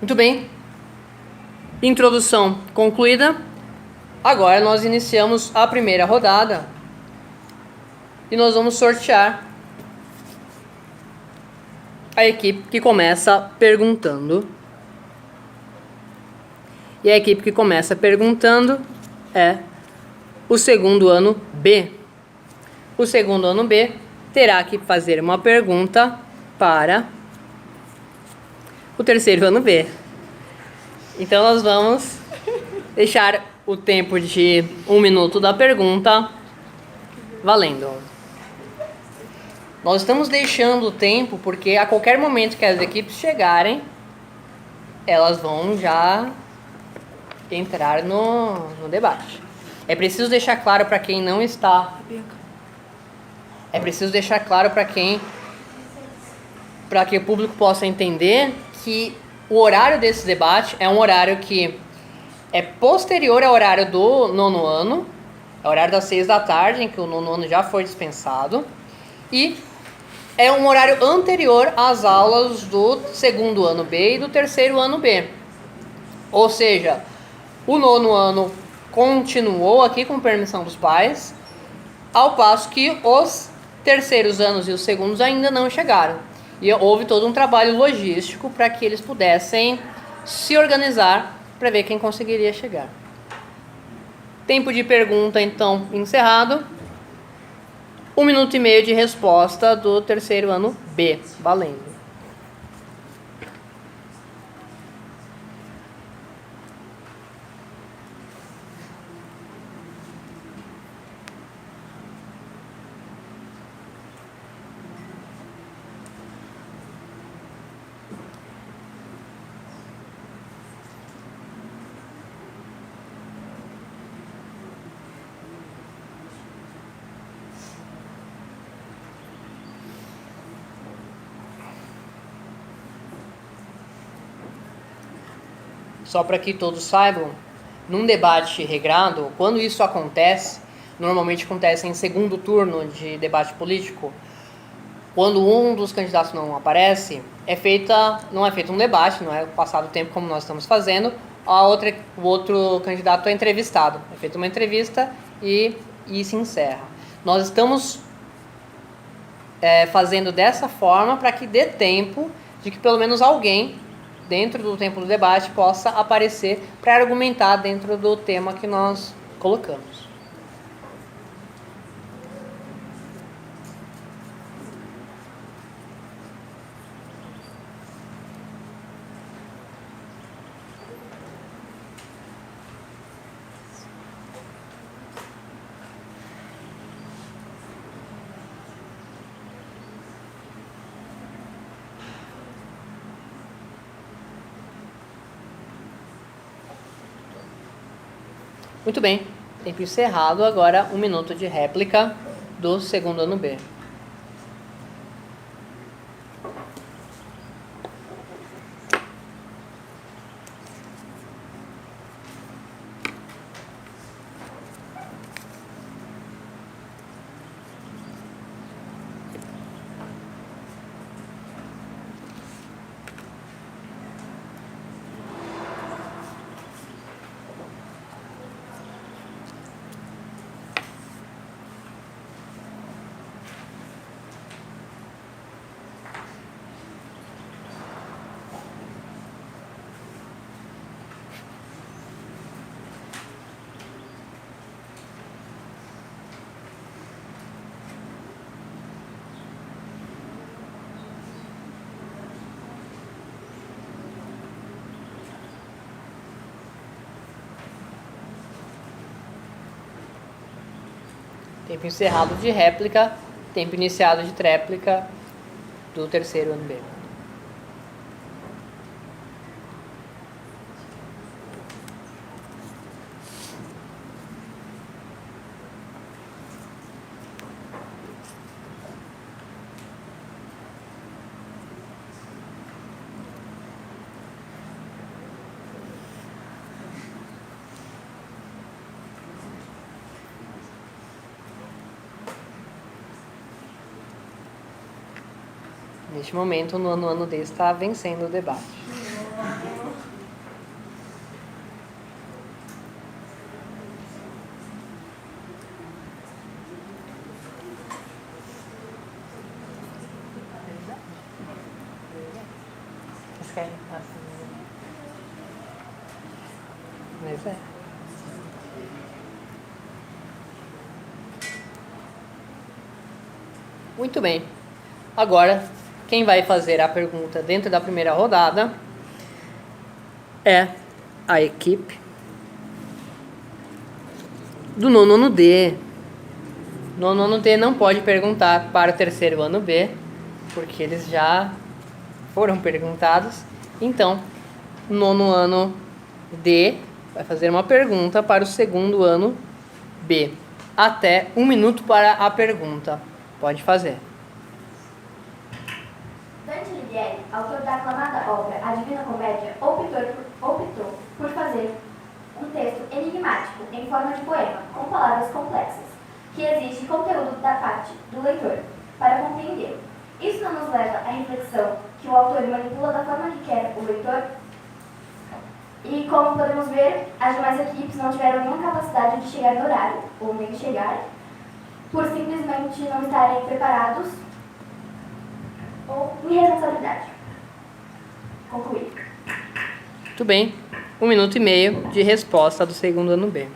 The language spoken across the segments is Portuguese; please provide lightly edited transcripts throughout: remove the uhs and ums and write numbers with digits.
Muito bem. Introdução concluída. Agora nós iniciamos a primeira rodada e nós vamos sortear a equipe que começa perguntando. E a equipe que começa perguntando é o segundo ano B. O segundo ano B terá que fazer uma pergunta para o terceiro ano B. Então nós vamos deixar o tempo de 1 minuto da pergunta valendo. Nós estamos deixando o tempo porque a qualquer momento que as equipes chegarem, elas vão já entrar no debate. É preciso deixar claro para quem não está... É preciso deixar claro para que o público possa entender que o horário desse debate é um horário que é posterior ao horário do nono ano, é o horário das 6 da tarde, em que o nono ano já foi dispensado, e é um horário anterior às aulas do segundo ano B e do terceiro ano B. Ou seja, o nono ano continuou aqui com permissão dos pais, ao passo que os terceiros anos e os segundos ainda não chegaram. E houve todo um trabalho logístico para que eles pudessem se organizar para ver quem conseguiria chegar. Tempo de pergunta, então, encerrado. 1 minuto e meio de resposta do terceiro ano B, valendo. Só para que todos saibam, num debate regrado, quando isso acontece, normalmente acontece em segundo turno de debate político, quando um dos candidatos não aparece, não é feito um debate, não é passado o tempo como nós estamos fazendo, o outro candidato é entrevistado. É feita uma entrevista e se encerra. Nós estamos fazendo dessa forma para que dê tempo de que pelo menos alguém dentro do tempo do debate possa aparecer para argumentar dentro do tema que nós colocamos. Muito bem, tempo encerrado. Agora 1 minuto de réplica do segundo ano B. Tempo encerrado de réplica, tempo iniciado de tréplica do terceiro ano B. Neste momento, o nono ano D está vencendo o debate. Mas é. Muito bem. Agora, quem vai fazer a pergunta dentro da primeira rodada é a equipe do nono ano D. Nono ano D não pode perguntar para o terceiro ano B, porque eles já foram perguntados. Então, nono ano D vai fazer uma pergunta para o segundo ano B. Até 1 minuto para a pergunta. Pode fazer. Dante Alighieri, autor da aclamada obra A Divina Comédia, optou por fazer um texto enigmático, em forma de poema, com palavras complexas, que exige conteúdo da parte do leitor, para compreendê-lo. Isso não nos leva à reflexão que o autor manipula da forma que quer o leitor? E como podemos ver, as demais equipes não tiveram nenhuma capacidade de chegar no horário, ou nem chegar, por simplesmente não estarem preparados ou irresponsabilidade. Concluí. Muito bem. 1 minuto e meio de resposta do segundo ano B.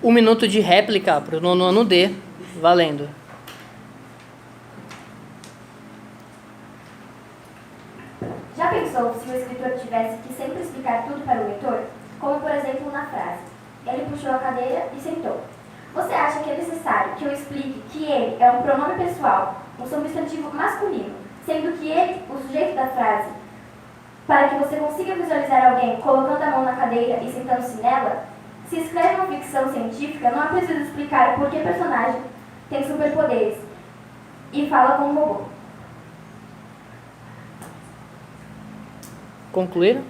Um minuto de réplica para o nono ano D. Valendo. Já pensou se o escritor tivesse que sempre explicar tudo para o leitor? Como, por exemplo, na frase. Ele puxou a cadeira e sentou. Você acha que é necessário que eu explique que ele é um pronome pessoal, um substantivo masculino, sendo que ele, o sujeito da frase, para que você consiga visualizar alguém colocando a mão na cadeira e sentando-se nela? Se escreve uma ficção científica, não é preciso explicar por que personagem tem superpoderes e fala como um robô. Concluíram?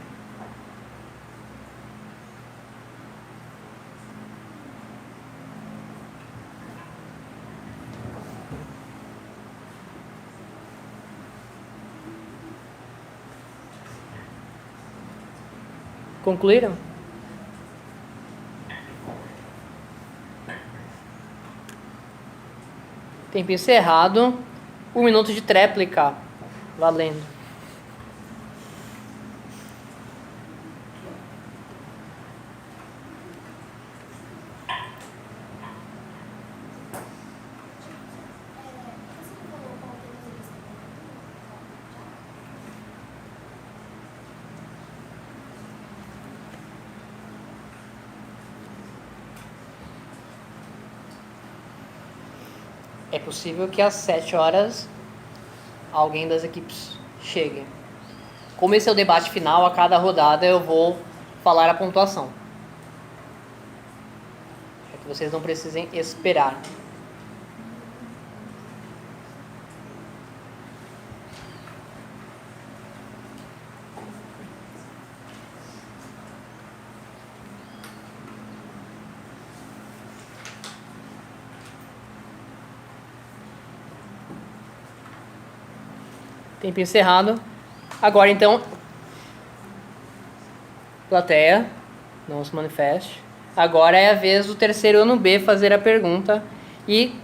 Concluíram? Tempo encerrado. 1 minuto de tréplica. Valendo. É possível que às 7 horas alguém das equipes chegue. Como esse é o debate final, a cada rodada eu vou falar a pontuação. Para que vocês não precisem esperar. Tempo encerrado. Agora, então, plateia, não se manifeste. Agora é a vez do terceiro ano B fazer a pergunta e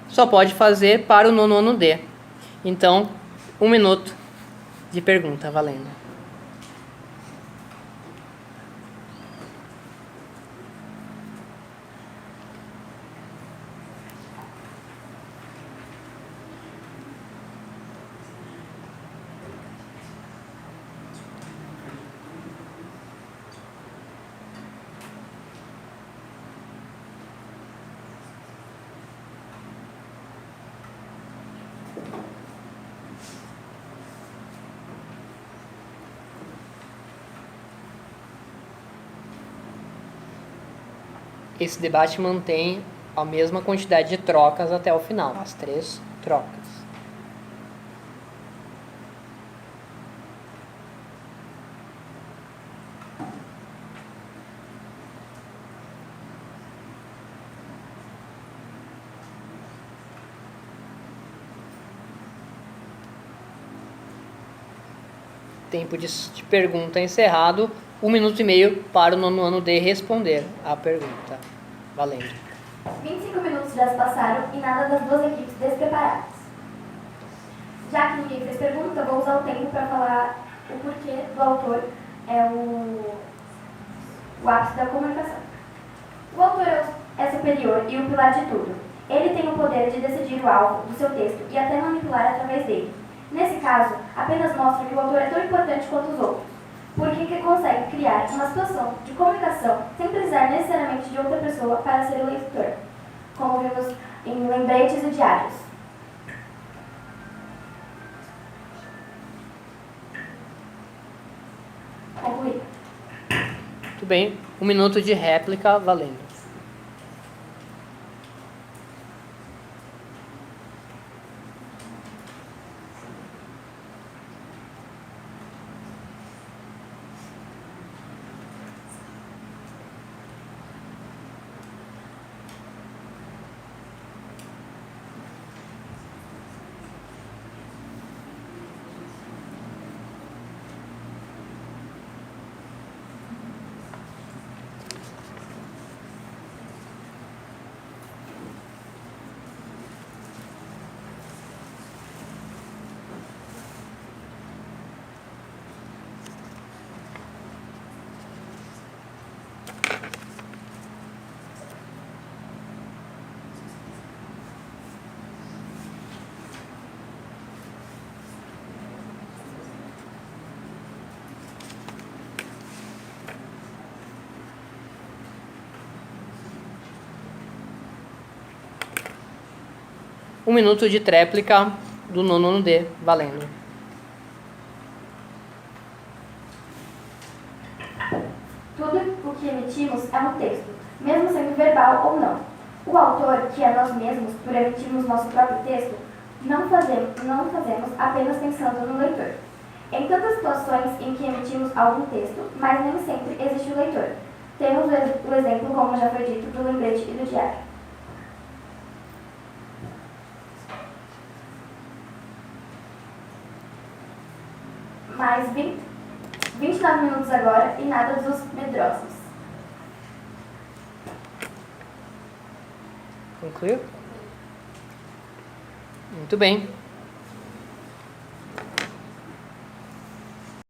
só pode fazer para o nono ano D. Então, 1 minuto de pergunta, valendo. Esse debate mantém a mesma quantidade de trocas até o final, as 3 trocas. Tempo de pergunta encerrado. 1 minuto e meio para o nono ano D responder a pergunta. Valendo. 25 minutos já se passaram e nada das duas equipes despreparadas. Já que ninguém fez pergunta, vou usar o tempo para falar o porquê do autor é o ápice da comunicação. O autor é superior e o pilar de tudo. Ele tem o poder de decidir o alvo do seu texto e até manipular através dele. Nesse caso, apenas mostra que o autor é tão importante quanto os outros, porque consegue criar uma situação de comunicação sem precisar necessariamente de outra pessoa para ser o leitor, como vimos em lembretes e diários. Concluí. Muito bem. 1 minuto de réplica, valendo. Um minuto de tréplica do nono ano D, valendo. Tudo o que emitimos é um texto, mesmo sendo verbal ou não. O autor, que é nós mesmos, por emitirmos nosso próprio texto, não fazemos apenas pensando no leitor. Em tantas situações em que emitimos algum texto, mas nem sempre existe o leitor. Temos o exemplo, como já foi dito, do lembrete e do diário. Mais 29 minutos agora e nada dos medrosos. Concluiu? Muito bem.